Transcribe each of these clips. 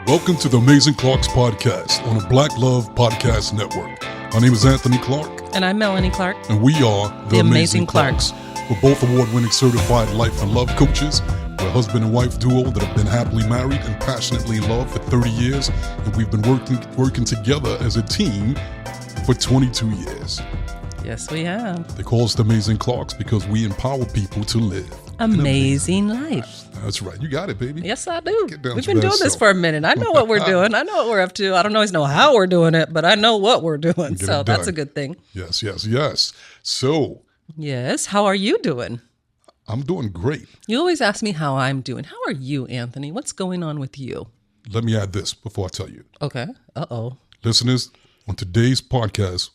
Welcome to the Amazing Clarks Podcast on the Black Love Podcast Network. My name is Anthony Clark. And I'm Melanie Clark. And we are the Amazing Clarks. We're both award-winning certified life and love coaches. We're a husband and wife duo that have been happily married and passionately in love for 30 years. And we've been working together as a team for 22 years. Yes, we have. They call us the Amazing Clarks because we empower people to live amazing life. That's right. You got it, baby. Yes, I do. Get down We've to been that doing this self. for a minute. I know what we're doing. I know what we're up to. I don't always know how we're doing it, but I know what we're doing. So that's a good thing. Yes, yes, yes. So. Yes. How are you doing? I'm doing great. You always ask me how I'm doing. How are you, Anthony? What's going on with you? Let me add this before I tell you. Okay. Uh-oh. Listeners, on today's podcast,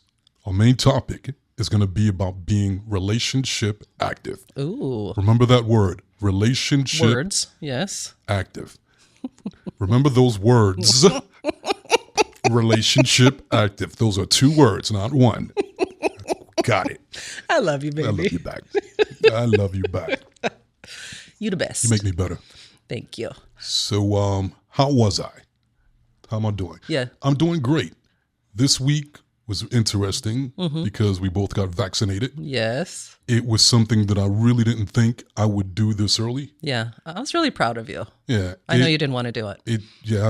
our main topic is going to be about being relationship active. Ooh. Remember that word, relationship Words. Yes. active. Remember those words, relationship active. Those are two words, not one. Got it. I love you, baby. I love you back. I love you back. You the best. You make me better. Thank you. So, how was I? How am I doing? Yeah. I'm doing great. This week was interesting because we both got vaccinated. Yes. It was something that I really didn't think I would do this early. Yeah. I was really proud of you. Yeah. I know you didn't want to do it.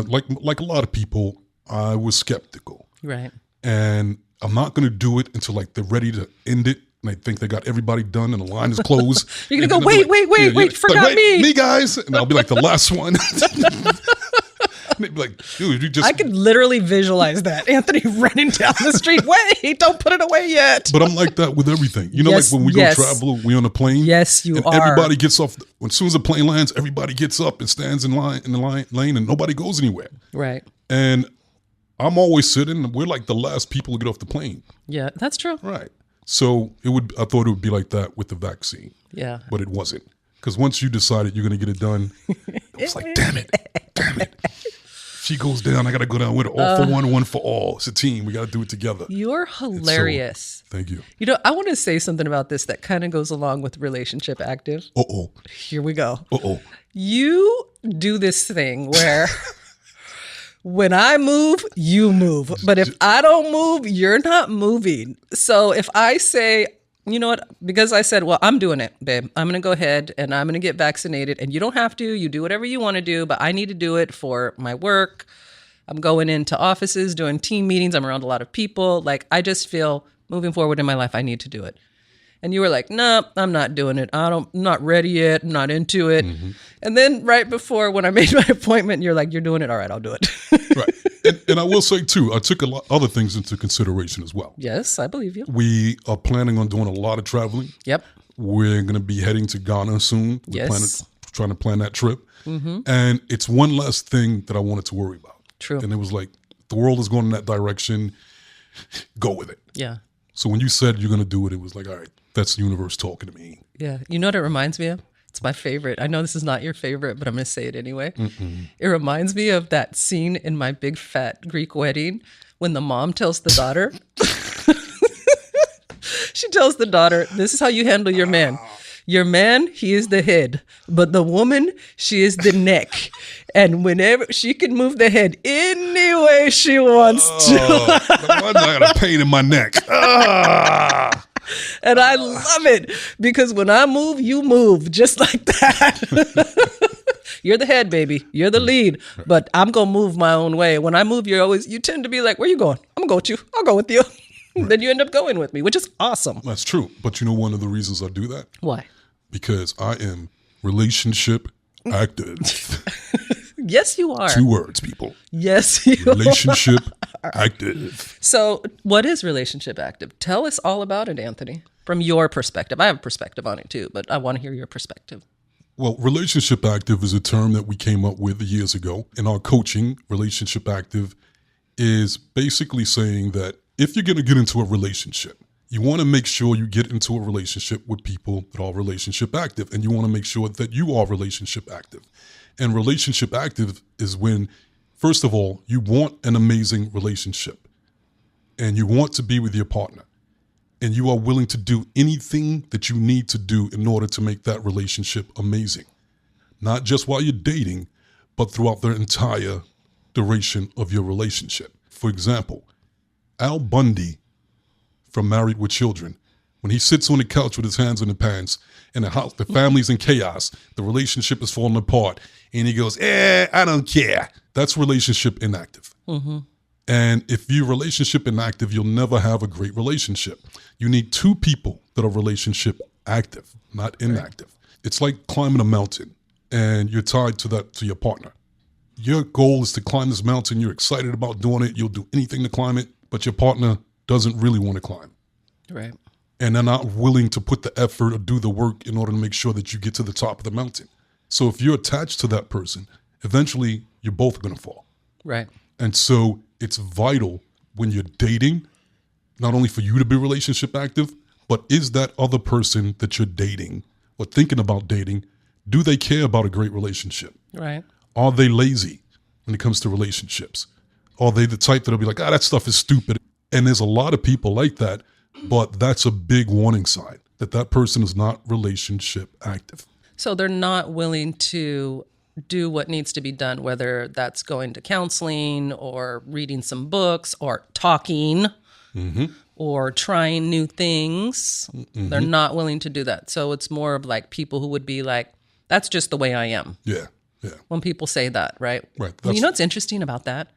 Like a lot of people, I was skeptical. Right. And I'm not going to do it until like they're ready to end it. And I think they got everybody done and the line is closed. You're going to go, wait, forgot me. Me, guys. And I'll be like the last one. And they'd be like, dude, you just... I could literally visualize that. Anthony running down the street. Wait, don't put it away yet. But I'm like that with everything. You know, Yes, like when we go travel, we on a plane. Yes, you and are. Everybody gets off. As soon as the plane lands, everybody gets up and stands in the lane, and nobody goes anywhere. Right. And I'm always sitting. We're like the last people to get off the plane. Yeah, that's true. Right. So I thought it would be like that with the vaccine. Yeah. But it wasn't. Because once you decided you're going to get it done, it was like, damn it. She goes down, I got to go down with her. All for one for all. It's a team. We got to do it together. You're hilarious. Thank you. You know, I want to say something about this that kind of goes along with Relationship Active. Uh-oh. Here we go. Uh-oh. You do this thing where when I move, you move. But if I don't move, you're not moving. So if I say, you know what, because I said, well, I'm doing it, babe. I'm going to go ahead and I'm going to get vaccinated. And you don't have to. You do whatever you want to do. But I need to do it for my work. I'm going into offices, doing team meetings. I'm around a lot of people. Like, I just feel moving forward in my life, I need to do it. And you were like, no, I'm not doing it. I'm not ready yet. I'm not into it. Mm-hmm. And then right before when I made my appointment, you're like, you're doing it. All right, I'll do it. Right. And I will say, too, I took a lot other things into consideration as well. Yes, I believe you. We are planning on doing a lot of traveling. Yep. We're going to be heading to Ghana soon. We're trying to plan that trip. Mm-hmm. And it's one less thing that I wanted to worry about. True. And it was like, the world is going in that direction. Go with it. Yeah. So when you said you're going to do it, it was like, all right, that's the universe talking to me. Yeah. You know what it reminds me of? It's my favorite. I know this is not your favorite, but I'm going to say it anyway. Mm-mm. It reminds me of that scene in My Big Fat Greek Wedding when the mom tells the daughter, she tells the daughter, this is how you handle your man. Your man, he is the head, but the woman, she is the neck. And whenever she can move the head any way she wants to. I got a pain in my neck. And I love it because when I move, you move just like that. You're the head, baby. You're the lead, but I'm going to move my own way. When I move, you tend to be like, where you going? I'm going to go with you. I'll go with you. Right. Then you end up going with me, which is awesome. That's true. But you know one of the reasons I do that? Why? Because I am relationship active. Yes, you are. 2 words, people. Yes, you relationship active. So what is relationship active? Tell us all about it, Anthony, from your perspective. I have a perspective on it too, but I want to hear your perspective. Well, relationship active is a term that we came up with years ago. In our coaching, relationship active is basically saying that if you're going to get into a relationship, you want to make sure you get into a relationship with people that are relationship active, and you want to make sure that you are relationship active. And relationship active is when, first of all, you want an amazing relationship and you want to be with your partner and you are willing to do anything that you need to do in order to make that relationship amazing. Not just while you're dating, but throughout their entire duration of your relationship. For example, Al Bundy from Married with Children, when he sits on the couch with his hands in the pants and the house, the family's in chaos, the relationship is falling apart, and he goes, I don't care. That's relationship inactive. Mm-hmm. And if you're relationship inactive, you'll never have a great relationship. You need two people that are relationship active, not inactive. Right. It's like climbing a mountain and you're tied to your partner. Your goal is to climb this mountain. You're excited about doing it. You'll do anything to climb it, but your partner doesn't really want to climb. Right. And they're not willing to put the effort or do the work in order to make sure that you get to the top of the mountain. So if you're attached to that person, eventually you're both going to fall. Right. And so it's vital when you're dating, not only for you to be relationship active, but is that other person that you're dating or thinking about dating, do they care about a great relationship? Right. Are they lazy when it comes to relationships? Are they the type that'll be like, that stuff is stupid? And there's a lot of people like that, but that's a big warning sign that person is not relationship active. So they're not willing to do what needs to be done, whether that's going to counseling or reading some books or talking or trying new things. Mm-hmm. They're not willing to do that. So it's more of like people who would be like, that's just the way I am. Yeah. Yeah. When people say that, right? Right. You know what's interesting about that?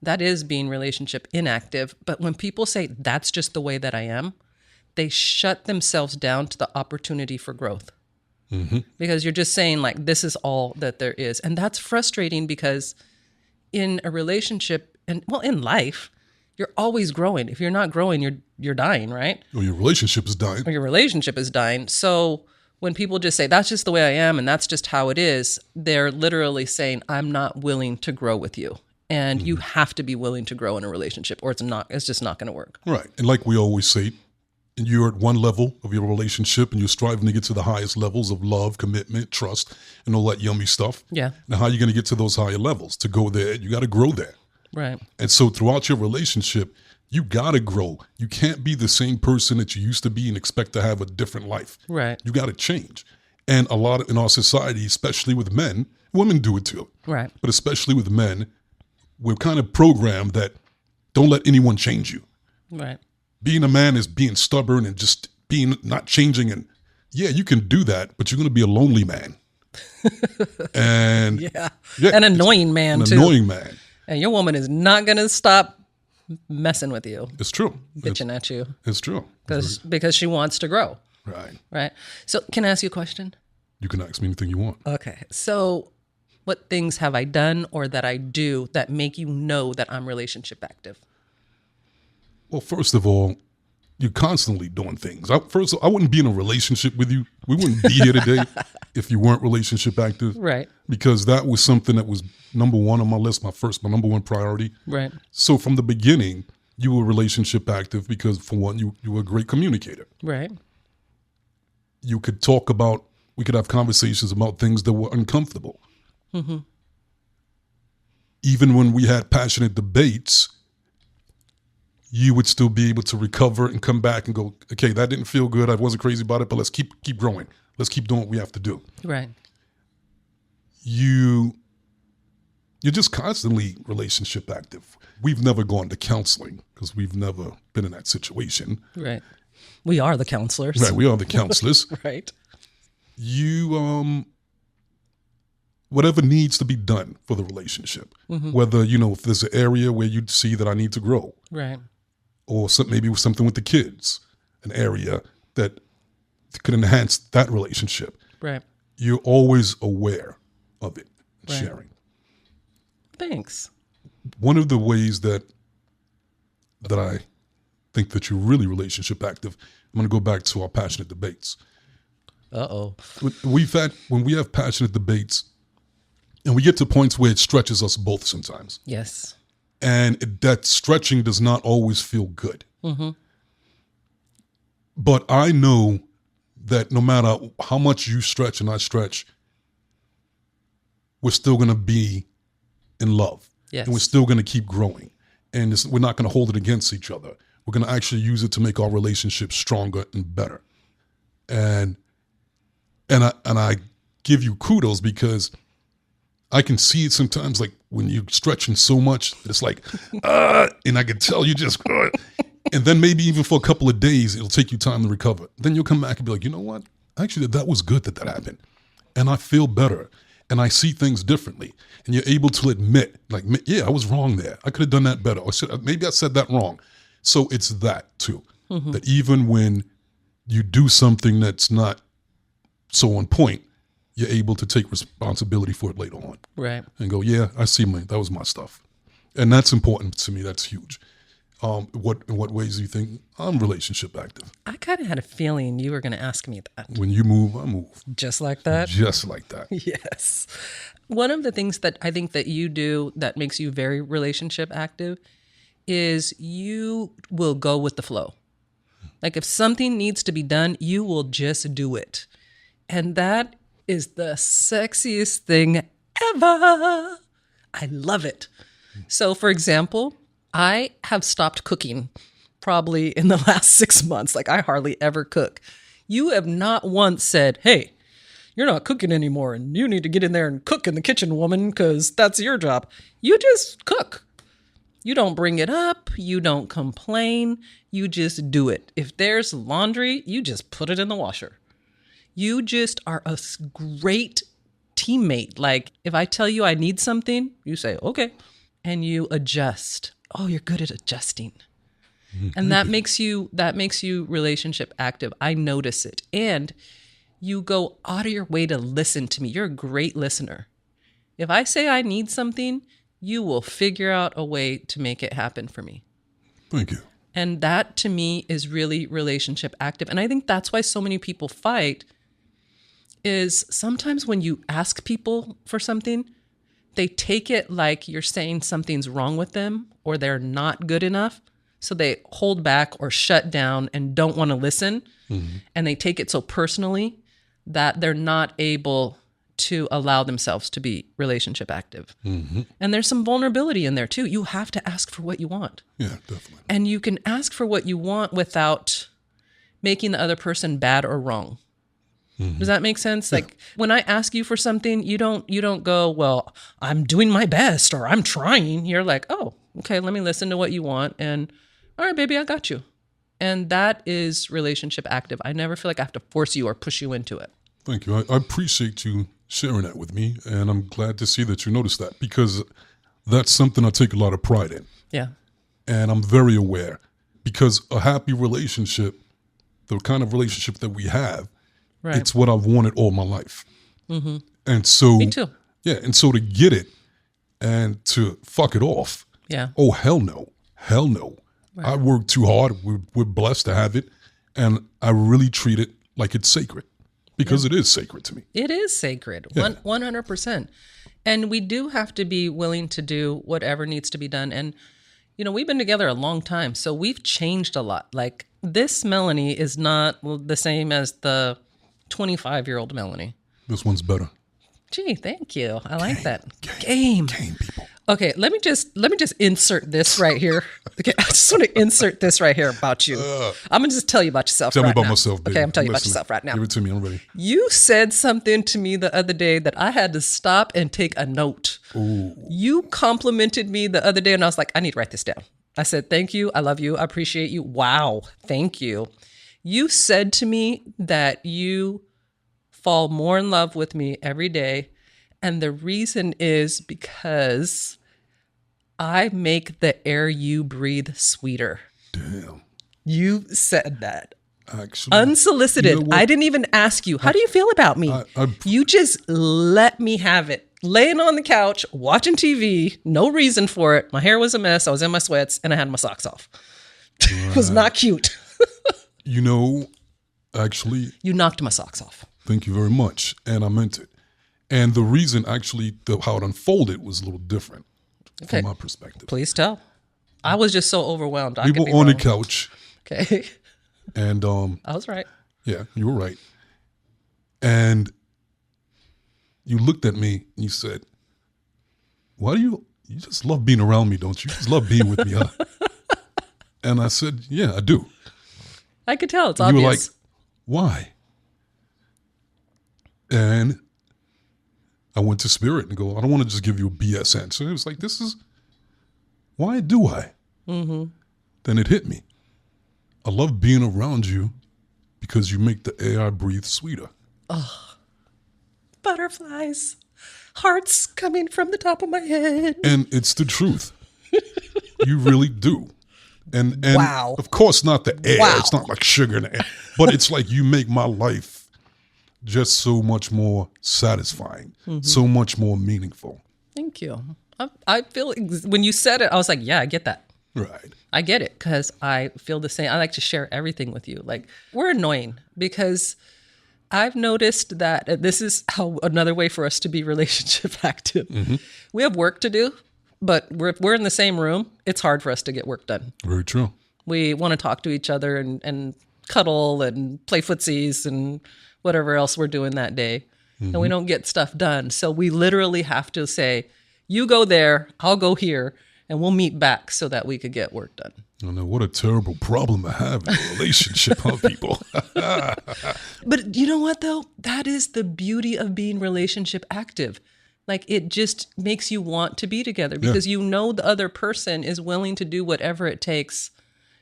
That is being relationship inactive. But when people say that's just the way that I am, they shut themselves down to the opportunity for growth. Mm-hmm. Because you're just saying like, this is all that there is. And that's frustrating because in a relationship and in life, you're always growing. If you're not growing, you're dying, right? Or your relationship is dying. Or your relationship is dying. So when people just say, that's just the way I am and that's just how it is, they're literally saying, I'm not willing to grow with you. And you have to be willing to grow in a relationship or it's just not going to work. Right. And like we always say, you're at one level of your relationship and you're striving to get to the highest levels of love, commitment, trust, and all that yummy stuff. Yeah. Now, how are you going to get to those higher levels? To go there, you got to grow there. Right. And so throughout your relationship, you got to grow. You can't be the same person that you used to be and expect to have a different life. Right. You got to change. And a lot in our society, especially with men, women do it too. Right. But especially with men, we're kind of programmed that don't let anyone change you. Right. Being a man is being stubborn and just being not changing. And yeah, you can do that, but you're going to be a lonely man. And yeah, an annoying man too. An annoying man. And your woman is not going to stop messing with you. It's true. Bitching at you. It's true. Because she wants to grow. Right. Right. So can I ask you a question? You can ask me anything you want. Okay. So what things have I done or that I do that make you know that I'm relationship active? Well, first of all, you're constantly doing things. I wouldn't be in a relationship with you. We wouldn't be here today if you weren't relationship active. Right. Because that was something that was number one on my list, my number one priority. Right. So from the beginning, you were relationship active because, for one, you were a great communicator. Right. We could have conversations about things that were uncomfortable. Mm-hmm. Even when we had passionate debates, you would still be able to recover and come back and go, okay, that didn't feel good. I wasn't crazy about it, but let's keep growing. Let's keep doing what we have to do. Right. You're just constantly relationship active. We've never gone to counseling because we've never been in that situation. Right. We are the counselors. Right. We are the counselors. Right. You, whatever needs to be done for the relationship, whether, if there's an area where you see that I need to grow. Right. Or maybe something with the kids, an area that could enhance that relationship. Right. You're always aware of it, right. Sharing. Thanks. One of the ways that I think that you're really relationship active, I'm going to go back to our passionate debates. Uh-oh. When we have passionate debates, and we get to points where it stretches us both sometimes. Yes. And that stretching does not always feel good. Mm-hmm. But I know that no matter how much you stretch and I stretch, we're still going to be in love. Yes. And we're still going to keep growing. And we're not going to hold it against each other. We're going to actually use it to make our relationship stronger and better. And I give you kudos because I can see it sometimes, like when you're stretching so much, it's like, and I can tell you just, and then maybe even for a couple of days, it'll take you time to recover. Then you'll come back and be like, you know what? Actually, that was good that happened. And I feel better and I see things differently. And you're able to admit, like, yeah, I was wrong there. I could have done that better. Or maybe I said that wrong. So it's that too, that even when you do something that's not so on point, you're able to take responsibility for it later on. Right. And go, yeah, I see that was my stuff. And that's important to me. That's huge. In what ways do you think I'm relationship active? I kind of had a feeling you were going to ask me that. When you move, I move. Just like that? Just like that. Yes. One of the things that I think that you do that makes you very relationship active is you will go with the flow. Like if something needs to be done, you will just do it. And that is the sexiest thing ever. I love it. So for example, I have stopped cooking probably in the last 6 months. Like I hardly ever cook. You have not once said, hey, you're not cooking anymore and you need to get in there and cook in the kitchen, woman, because that's your job. You just cook. You don't bring it up. You don't complain. You just do it. If there's laundry, you just put it in the washer. You just are a great teammate. Like if I tell you I need something, you say, okay, and you adjust. Oh, you're good at adjusting. And that makes you relationship active. I notice it. And you go out of your way to listen to me. You're a great listener. If I say I need something, you will figure out a way to make it happen for me. Thank you. And that to me is really relationship active. And I think that's why so many people fight is sometimes when you ask people for something, they take it like you're saying something's wrong with them or they're not good enough. So they hold back or shut down and don't want to listen. And they take it so personally that they're not able to allow themselves to be relationship active. And there's some vulnerability in there too. You have to ask for what you want. Yeah, definitely. And you can ask for what you want without making the other person bad or wrong. Does that make sense? Yeah. Like when I ask you for something, you don't go, well, I'm doing my best or I'm trying. You're like, oh, okay, let me listen to what you want. And all right, baby, I got you. And that is relationship active. I never feel like I have to force you or push you into it. Thank you. I appreciate you sharing that with me. And I'm glad to see that you noticed that because that's something I take a lot of pride in. Yeah. And I'm very aware because a happy relationship, the kind of relationship that we have, right. It's what I've wanted all my life. And so, me too. Yeah. And so to get it and to fuck it off. Yeah. Oh, hell no. Hell no. Right. I work too hard. We're blessed to have it. And I really treat it like it's sacred because it is sacred to me. It is sacred. 100%. And we do have to be willing to do whatever needs to be done. And, you know, we've been together a long time. So we've changed a lot. Like this Melanie is not the same as the 25-year-old Melanie. This one's better. Gee, thank you. I like that. Game people. Okay, let me just insert this right here. Okay, I just want to insert this right here about you. I'm going to just tell you about yourself Tell right me about now. myself, baby. Okay, I'm telling you about yourself right now. Give it to me. I'm ready. You said something to me the other day that I had to stop and take a note. Ooh. You complimented me the other day, and I was like, I need to write this down. I said, thank you. I love you. I appreciate you. Wow. Thank you. You said to me that you fall more in love with me every day. And the reason is because I make the air you breathe sweeter. Damn. You said that. Actually, unsolicited. You know I didn't even ask you. How do you feel about me? You just let me have it. Laying on the couch, watching TV, no reason for it. My hair was a mess. I was in my sweats and I had my socks off. It was not cute. You know, actually. You knocked my socks off. Thank you very much. And I meant it. And the reason actually, how it unfolded was a little different from my perspective. Please tell. I was just so overwhelmed. We were on the couch. Okay. And I was right. Yeah, you were right. And you looked at me and you said, why do you just love being around me, don't you? You just love being with me, huh? And I said, yeah, I do. I could tell. It's and obvious. You were like, why? And I went to Spirit and go, I don't want to just give you a BS answer. It was like, why do I? Mm-hmm. Then it hit me. I love being around you because you make the air I breathe sweeter. Oh, butterflies, hearts coming from the top of my head. And it's the truth. You really do. And wow. Of course, not the air. Wow. It's not like sugar in the air. But it's like you make my life just so much more satisfying, so much more meaningful. Thank you. I feel, when you said it, I was like, yeah, I get that. Right. I get it because I feel the same. I like to share everything with you. Like, we're annoying because I've noticed that this is how another way for us to be relationship active. Mm-hmm. We have work to do, but if we're in the same room, it's hard for us to get work done. Very true. We want to talk to each other and cuddle and play footsies and whatever else we're doing that day. Mm-hmm. And we don't get stuff done. So we literally have to say, you go there, I'll go here, and we'll meet back so that we could get work done. I know, what a terrible problem to have in a relationship, huh, people? But you know what, though? That is the beauty of being relationship active. Like, it just makes you want to be together because you know the other person is willing to do whatever it takes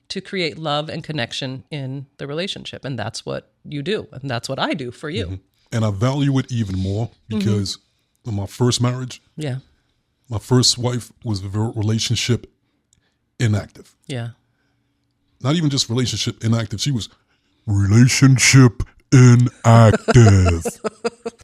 to create love and connection in the relationship. And that's what you do. And that's what I do for you. Mm-hmm. And I value it even more because in my first marriage, my first wife was relationship inactive. Yeah. Not even just relationship inactive. She was relationship inactive.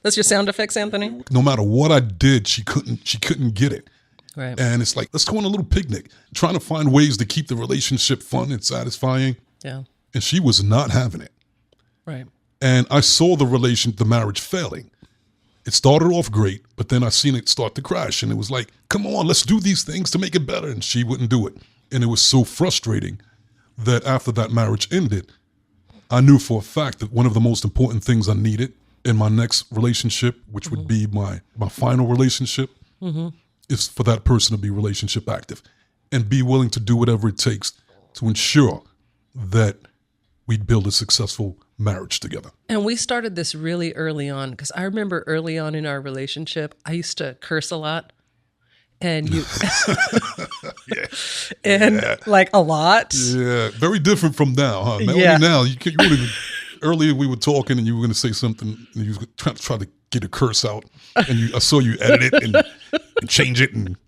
That's your sound effects, Anthony? No matter what I did, she couldn't get it. Right. And it's like, let's go on a little picnic, trying to find ways to keep the relationship fun and satisfying. Yeah. And she was not having it. Right. And I saw the marriage failing. It started off great, but then I seen it start to crash. And it was like, come on, let's do these things to make it better. And she wouldn't do it. And it was so frustrating that after that marriage ended, I knew for a fact that one of the most important things I needed in my next relationship, which would be my final relationship, is for that person to be relationship active and be willing to do whatever it takes to ensure that we'd build a successful marriage together. And we started this really early on because I remember early on in our relationship, I used to curse a lot. And you, like a lot. Yeah, very different from now, huh? Melanie, now you wouldn't even. Earlier we were talking, and you were going to say something, and you were trying to get a curse out, and I saw you edit it and change it, and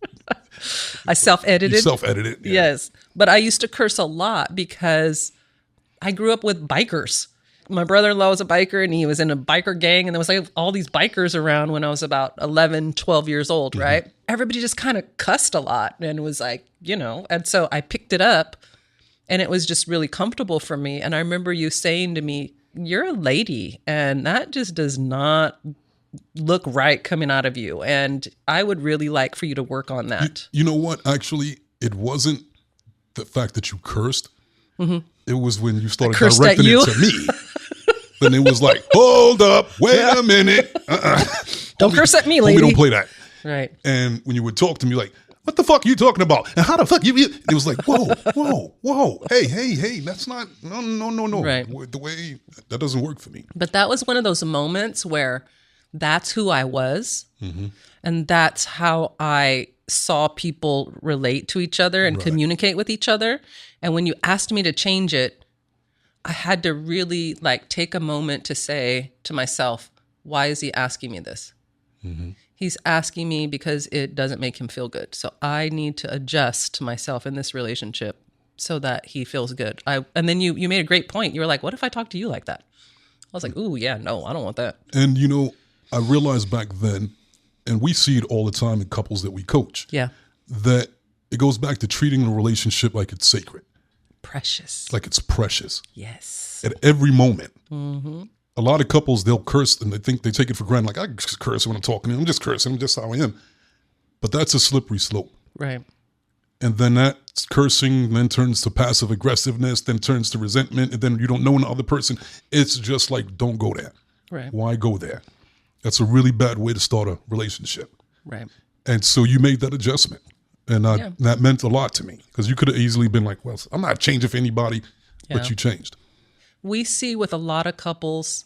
I self-edited. You self-edited, yeah. Yes, but I used to curse a lot because I grew up with bikers. My brother-in-law was a biker and he was in a biker gang and there was like all these bikers around when I was about 11, 12 years old, right? Everybody just kind of cussed a lot and was like, and so I picked it up and it was just really comfortable for me. And I remember you saying to me, you're a lady and that just does not look right coming out of you. And I would really like for you to work on that. You know what? Actually, it wasn't the fact that you cursed. Mm-hmm. It was when you started directing it to me. Then it was like, hold up, wait a minute. Don't curse at me, lady. We don't play that. Right. And when you would talk to me, like, what the fuck are you talking about? And how the fuck you? It was like, whoa. Hey, that's not, no. Right. The way, that doesn't work for me. But that was one of those moments where that's who I was. Mm-hmm. And that's how I saw people relate to each other and communicate with each other. And when you asked me to change it, I had to really take a moment to say to myself, why is he asking me this? Mm-hmm. He's asking me because it doesn't make him feel good. So I need to adjust myself in this relationship so that he feels good. And then you made a great point. You were like, what if I talk to you like that? I was like, ooh, yeah, no, I don't want that. And, I realized back then, and we see it all the time in couples that we coach, that it goes back to treating a relationship like it's sacred. Precious. Like it's precious. Yes. At every moment. Mm-hmm. A lot of couples, they'll curse and they think they take it for granted. Like, I just curse when I'm talking to them. I'm just cursing. I'm just how I am. But that's a slippery slope. Right. And then that cursing then turns to passive aggressiveness, then turns to resentment, and then you don't know the other person. It's just like, don't go there. Right. Why go there? That's a really bad way to start a relationship. Right. And so you made that adjustment. And that meant a lot to me because you could have easily been like, well, I'm not changing for anybody, but you changed. We see with a lot of couples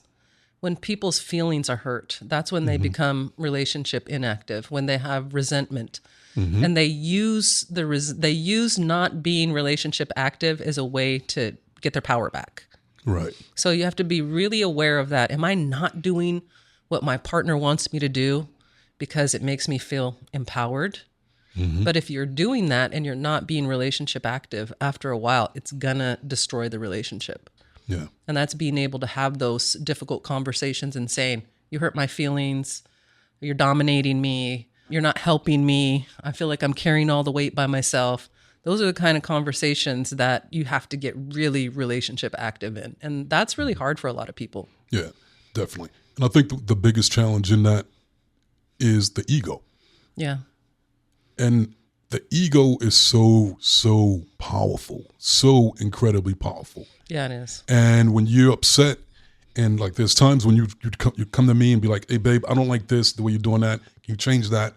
when people's feelings are hurt, that's when they become relationship inactive, when they have resentment. And they use they use not being relationship active as a way to get their power back. Right. So you have to be really aware of that. Am I not doing what my partner wants me to do because it makes me feel empowered? But if you're doing that and you're not being relationship active, after a while, it's gonna destroy the relationship. Yeah. And that's being able to have those difficult conversations and saying, you hurt my feelings, you're dominating me, you're not helping me, I feel like I'm carrying all the weight by myself. Those are the kind of conversations that you have to get really relationship active in. And that's really hard for a lot of people. Yeah, definitely. And I think the biggest challenge in that is the ego. Yeah. And the ego is so powerful, so incredibly powerful. Yeah, it is. And when you're upset, and like there's times when you come to me and be like, hey, babe, I don't like this, the way you're doing that. Can you change that?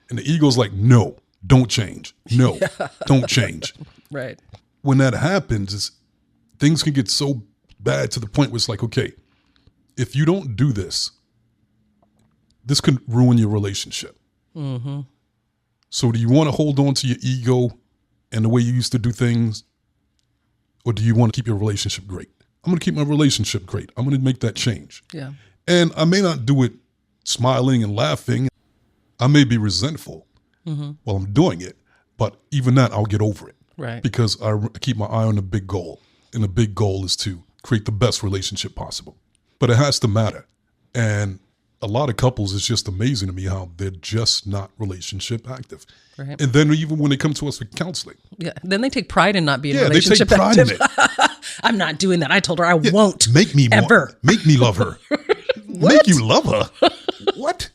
And the ego's like, no, don't change. No, don't change. Right. When that happens, things can get so bad to the point where it's like, okay, if you don't do this, this could ruin your relationship. So do you want to hold on to your ego and the way you used to do things? Or do you want to keep your relationship great? I'm going to keep my relationship great. I'm going to make that change. Yeah. And I may not do it smiling and laughing. I may be resentful while I'm doing it. But even that, I'll get over it. Right. Because I keep my eye on the big goal. And the big goal is to create the best relationship possible. But it has to matter. And a lot of couples, it's just amazing to me how they're just not relationship active. Right. And then even when they come to us for counseling. Yeah. Then they take pride in not being Yeah, they relationship take pride active. in it. I'm not doing that. I told her I won't. Make me ever. Make me love her. Make you love her. What?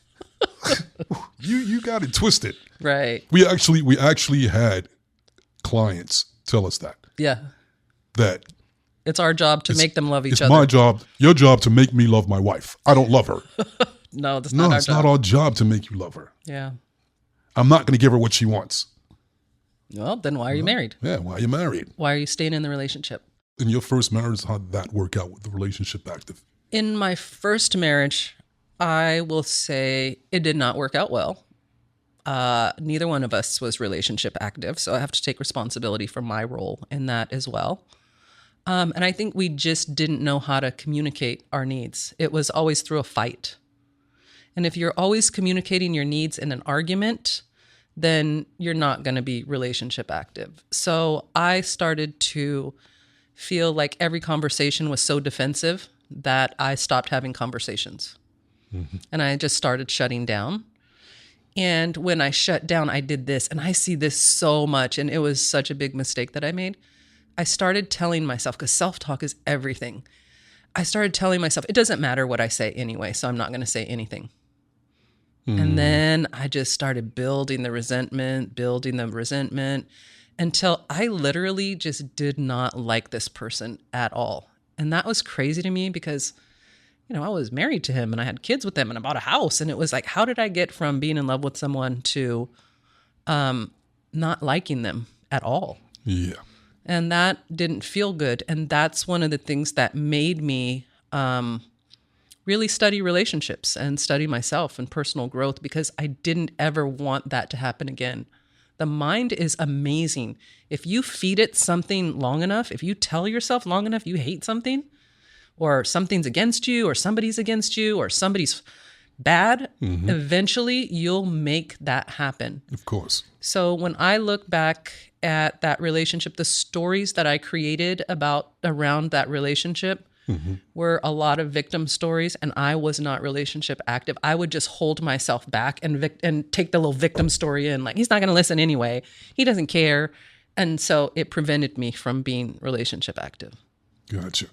You got it twisted. Right. We actually had clients tell us that. Yeah. That it's our job to make them love each it's other. my job, your job to make me love my wife. I don't love her. No, that's No, not our it's job. not our job to make you love her. Yeah. I'm not going to give her what she wants. Well, then why are you married? Yeah, why are you married? Why are you staying in the relationship? In your first marriage, how did that work out with the relationship active? In my first marriage, I will say it did not work out well. Neither one of us was relationship active, so I have to take responsibility for my role in that as well. And I think we just didn't know how to communicate our needs. It was always through a fight. And if you're always communicating your needs in an argument, then you're not going to be relationship active. So I started to feel like every conversation was so defensive that I stopped having conversations. And I just started shutting down. And when I shut down, I did this. And I see this so much. And it was such a big mistake that I made. I started telling myself, because self-talk is everything. I started telling myself, it doesn't matter what I say anyway, so I'm not going to say anything. And then I just started building the resentment until I literally just did not like this person at all. And that was crazy to me because, I was married to him and I had kids with him and I bought a house. And it was like, how did I get from being in love with someone to not liking them at all? Yeah. And that didn't feel good. And that's one of the things that made me really study relationships and study myself and personal growth, because I didn't ever want that to happen again. The mind is amazing. If you feed it something long enough, if you tell yourself long enough you hate something, or something's against you, or somebody's against you, or somebody's bad, eventually you'll make that happen. Of course. So when I look back at that relationship, the stories that I created around that relationship were a lot of victim stories, and I was not relationship active. I would just hold myself back and take the little victim story in, like, he's not going to listen anyway. He doesn't care. And so it prevented me from being relationship active. Gotcha.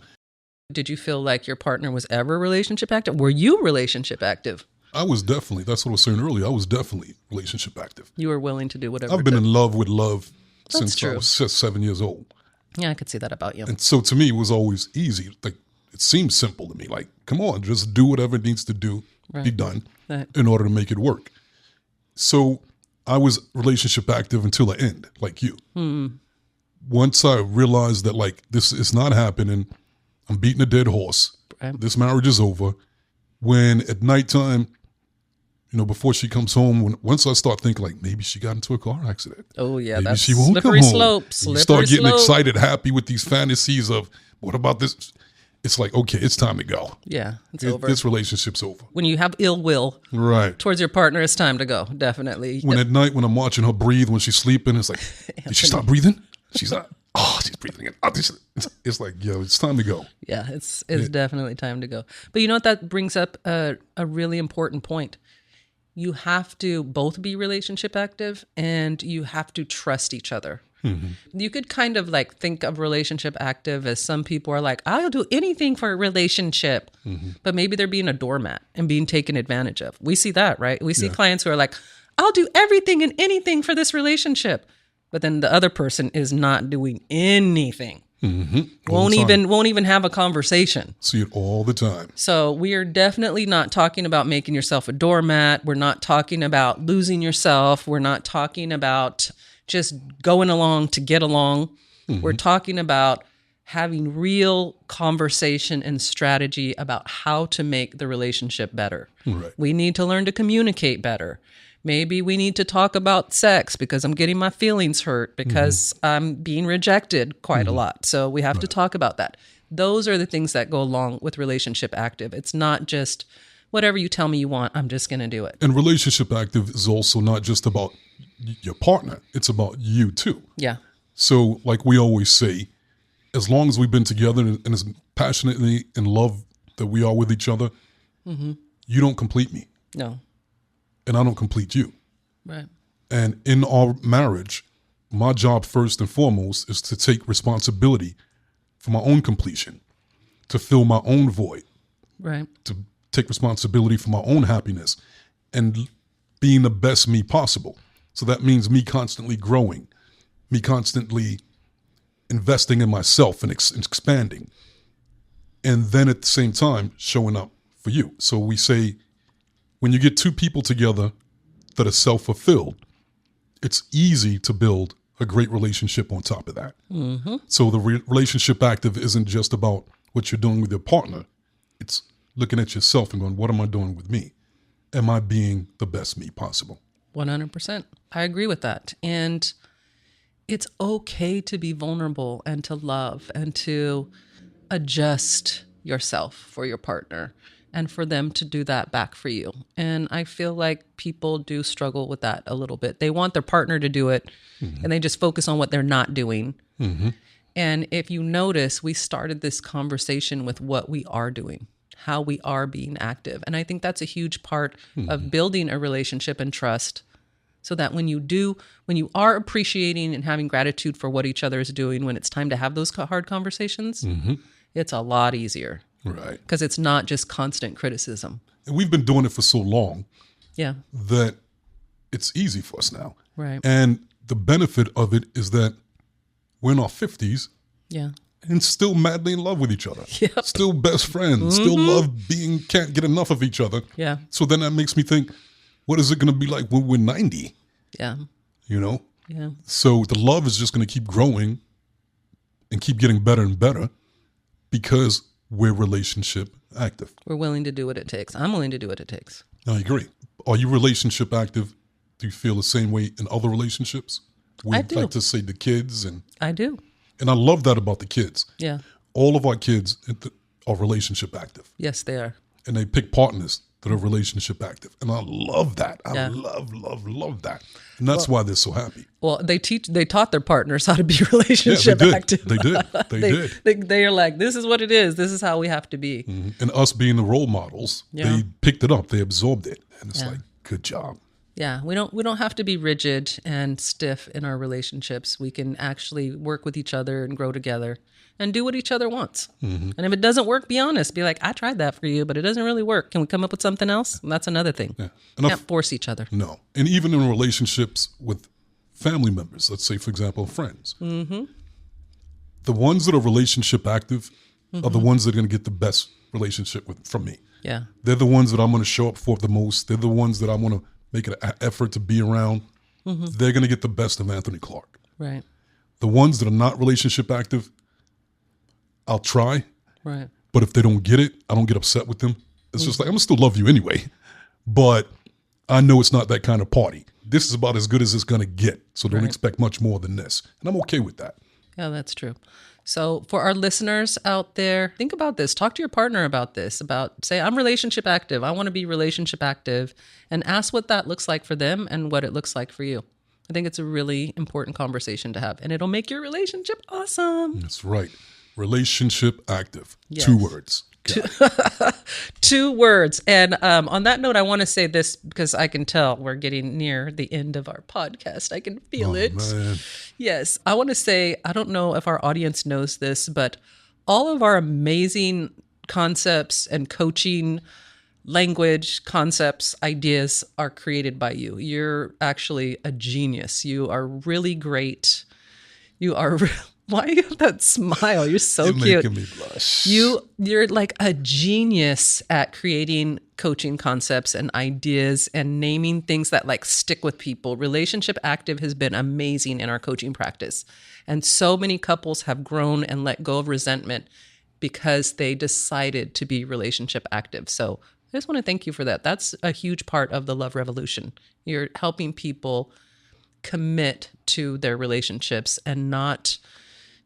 Did you feel like your partner was ever relationship active? Were you relationship active? I was definitely, that's what I was saying earlier, I was definitely relationship active. You were willing to do whatever. I've been in love with love That's since true. I was 7 years old. Yeah, I could see that about you. And so to me, it was always easy. Like, it seemed simple to me. Like, come on, just do whatever it needs to do, be done Right. in order to make it work. So I was relationship active until the end, like you. Once I realized that, like, this is not happening, I'm beating a dead horse. Right. This marriage is over. When at nighttime, before she comes home, once I start thinking like maybe she got into a car accident. Oh yeah, Maybe that's she won't slippery come home. slope. And Slippery you start getting slope. excited, happy with these fantasies of what about this? It's like, okay, it's time to go. Yeah, it's over. This relationship's over. When you have ill will Right. towards your partner, it's time to go. Definitely. When at night, when I'm watching her breathe when she's sleeping, it's like, did she stop breathing? She's not. Oh, she's breathing again. It's like, yo, it's time to go. Yeah, it's definitely time to go. But you know what? That brings up a really important point. You have to both be relationship active and you have to trust each other. Mm-hmm. You could kind of like think of relationship active as some people are like, I'll do anything for a relationship. Mm-hmm. But maybe they're being a doormat and being taken advantage of. We see that, right? We see clients who are like, I'll do everything and anything for this relationship. But then the other person is not doing anything. Mm-hmm. Won't even have a conversation. See it all the time. So we are definitely not talking about making yourself a doormat. We're not talking about losing yourself. We're not talking about just going along to get along. Mm-hmm. We're talking about having real conversation and strategy about how to make the relationship better. Right. We need to learn to communicate better. Maybe we need to talk about sex because I'm getting my feelings hurt because I'm being rejected quite a lot. So we have to talk about that. Those are the things that go along with relationship active. It's not just whatever you tell me you want, I'm just going to do it. And relationship active is also not just about your partner. It's about you too. Yeah. So like we always say, as long as we've been together and as passionately in love that we are with each other, you don't complete me. No. And I don't complete you. Right. And in our marriage, my job first and foremost is to take responsibility for my own completion, to fill my own void, Right. to take responsibility for my own happiness and being the best me possible. So that means me constantly growing, me constantly investing in myself and expanding. And then at the same time, showing up for you. So we say, when you get two people together that are self-fulfilled, it's easy to build a great relationship on top of that. Mm-hmm. So the relationship active isn't just about what you're doing with your partner. It's looking at yourself and going, what am I doing with me? Am I being the best me possible? 100%. I agree with that. And it's okay to be vulnerable and to love and to adjust yourself for your partner and for them to do that back for you. And I feel like people do struggle with that a little bit. They want their partner to do it and they just focus on what they're not doing. Mm-hmm. And if you notice, we started this conversation with what we are doing, how we are being active. And I think that's a huge part of building a relationship and trust, so that when you are appreciating and having gratitude for what each other is doing, when it's time to have those hard conversations, it's a lot easier. Right. Because it's not just constant criticism. And we've been doing it for so long that it's easy for us now. Right. And the benefit of it is that we're in our 50s and still madly in love with each other. Yep. Still best friends, still can't get enough of each other. Yeah. So then that makes me think, what is it going to be like when we're 90? Yeah. Yeah. So the love is just going to keep growing and keep getting better and better because we're relationship active. We're willing to do what it takes. I'm willing to do what it takes. I agree. Are you relationship active? Do you feel the same way in other relationships? I do. Like to say the kids I do. And I love that about the kids. Yeah. All of our kids are relationship active. Yes, they are. And they pick partners that are relationship active. And I love that. I love that. And that's why they're so happy. Well, they taught their partners how to be relationship active. They did. They are like, this is what it is. This is how we have to be. Mm-hmm. And us being the role models, they picked it up. They absorbed it. And it's like, good job. Yeah, we don't have to be rigid and stiff in our relationships. We can actually work with each other and grow together and do what each other wants. Mm-hmm. And if it doesn't work, be honest. Be like, I tried that for you, but it doesn't really work. Can we come up with something else? And that's another thing. Yeah. Can't force each other. No. And even in relationships with family members, let's say, for example, friends. Mm-hmm. The ones that are relationship active are the ones that are going to get the best relationship from me. Yeah. They're the ones that I'm going to show up for the most. They're the ones that I want to make an effort to be around. Mm-hmm. They're going to get the best of Anthony Clark. Right. The ones that are not relationship active, I'll try. Right. But if they don't get it, I don't get upset with them. It's just like, I'm going to still love you anyway. But I know it's not that kind of party. This is about as good as it's going to get. So don't expect much more than this. And I'm okay with that. Yeah, that's true. So for our listeners out there, think about this. Talk to your partner about this, say, I'm relationship active. I want to be relationship active, and ask what that looks like for them and what it looks like for you. I think it's a really important conversation to have, and it'll make your relationship awesome. That's right. Relationship active. Yes. 2 words. 2 words. And on that note, I want to say this because I can tell we're getting near the end of our podcast. I can feel it. Man. Yes. I want to say, I don't know if our audience knows this, but all of our amazing concepts and coaching language, concepts, ideas are created by you. You're actually a genius. You are really great. You are why you have that smile? You're so You're cute. making me blush. You're like a genius at creating coaching concepts and ideas and naming things that like stick with people. Relationship Active has been amazing in our coaching practice. And so many couples have grown and let go of resentment because they decided to be relationship active. So I just want to thank you for that. That's a huge part of the love revolution. You're helping people commit to their relationships and not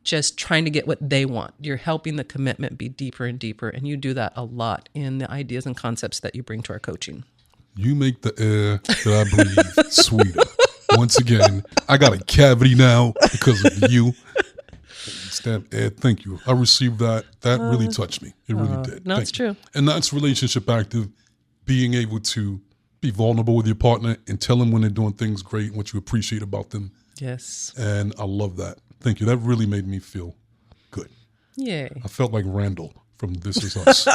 just trying to get what they want. You're helping the commitment be deeper and deeper. And you do that a lot in the ideas and concepts that you bring to our coaching. You make the air that I breathe sweeter. Once again, I got a cavity now because of you. Stamp air. Thank you. I received that. That really touched me. It really did. No, it's true. And that's relationship active, being able to be vulnerable with your partner and tell them when they're doing things great and what you appreciate about them. Yes. And I love that. Thank you. That really made me feel good. Yay. I felt like Randall from This Is Us.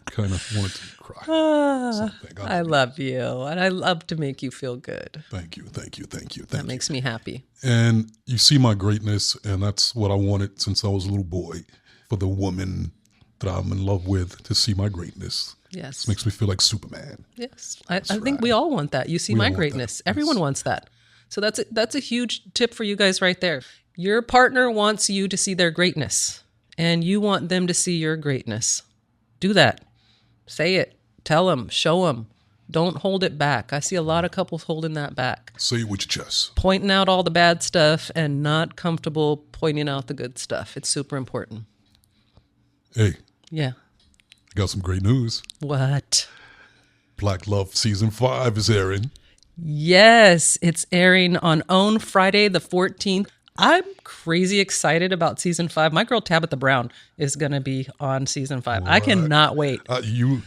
Kind of wanted to cry. I love you. And I love to make you feel good. Thank you. That makes me happy. And you see my greatness, and that's what I wanted since I was a little boy, for the woman that I'm in love with to see my greatness. Yes. This makes me feel like Superman. Yes. I think we all want that. You see my greatness. Everyone wants that. So that's a huge tip for you guys right there. Your partner wants you to see their greatness, and you want them to see your greatness. Do that. Say it. Tell them. Show them. Don't hold it back. I see a lot of couples holding that back. Say it with your chest. Pointing out all the bad stuff and not comfortable pointing out the good stuff. It's super important. Hey. Yeah. I got some great news. What? Black Love Season 5 is airing. Yes, it's airing on Friday the 14th. I'm crazy excited about season 5. My girl Tabitha Brown is going to be on season 5. I cannot wait. You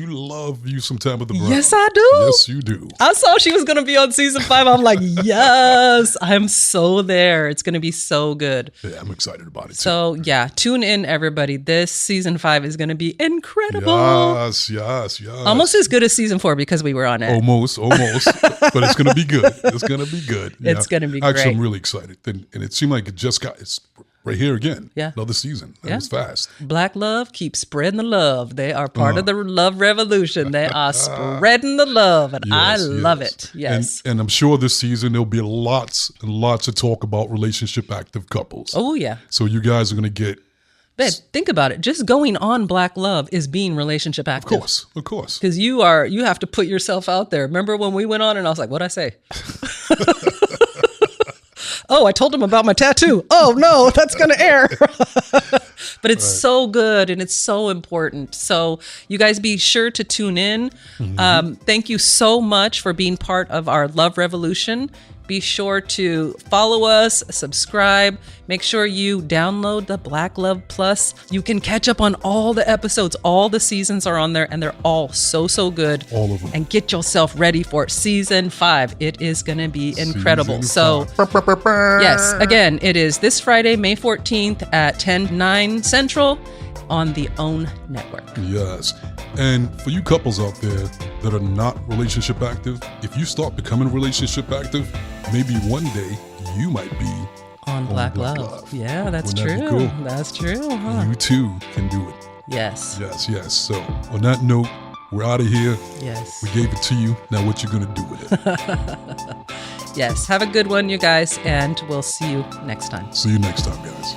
love you some Tabitha Brown. Yes, I do. Yes, you do. I saw she was going to be on season 5. I'm like, yes, I'm so there. It's going to be so good. Yeah, I'm excited about it too. So yeah, tune in everybody. This season 5 is going to be incredible. Yes. Almost as good as season 4 because we were on it. Almost. But it's going to be good. It's going to be good. Yeah. It's going to be Actually, great. I'm really excited. And it seemed like it's right here again. Yeah. Another season. That was fast. Black Love keeps spreading the love. They are part of the love revolution. They are spreading the love, and I love it. Yes. And I'm sure this season there'll be lots and lots of talk about relationship active couples. Oh, yeah. So you guys are going to get... Babe, think about it. Just going on Black Love is being relationship active. Of course. Because you have to put yourself out there. Remember when we went on and I was like, what'd I say? Oh, I told him about my tattoo. Oh, no, that's going to air. But it's so good and it's so important. So you guys be sure to tune in. Thank you so much for being part of our love revolution. Be sure to follow us, subscribe. Make sure you download the Black Love Plus. You can catch up on all the episodes. All the seasons are on there, and they're all so good. All of them. And get yourself ready for season 5. It is going to be incredible. Season 5. Yes, again, it is this Friday, May 14th at 10/9 Central on the OWN network. Yes. And for you couples out there that are not relationship active, if you start becoming relationship active, maybe one day you might be on Black Love. Yeah, that's Wouldn't that true. be cool? That's true. Huh? You too can do it. Yes. Yes. So on that note, we're out of here. Yes. We gave it to you. Now what you going to do with it? Yes. Have a good one, you guys, and we'll see you next time. See you next time, guys.